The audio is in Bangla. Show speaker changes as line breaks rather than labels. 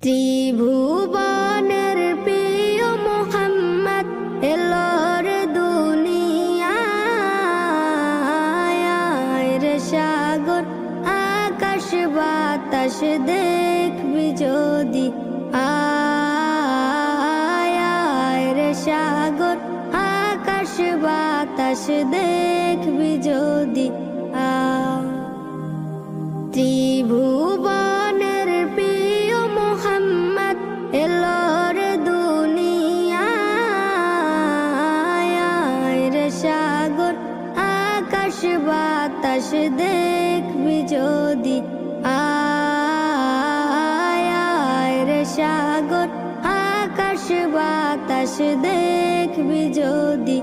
ত্রিভুবনের প্রিয় মোহাম্মদ এলোর দুনিয়ায় রে সাগর আকাশ বাতাস দেখবি যদি আয় রে সাগর আকাশ বাতাস দেখবি যদি ত্রিভুবনের প্রিয় মোহাম্মদ এলোর দুনিয়ায় রে সাগর আকাশ বাতাস দেখবি যদি আয় রে সাগর আকাশ বাতাস দেখবি যদি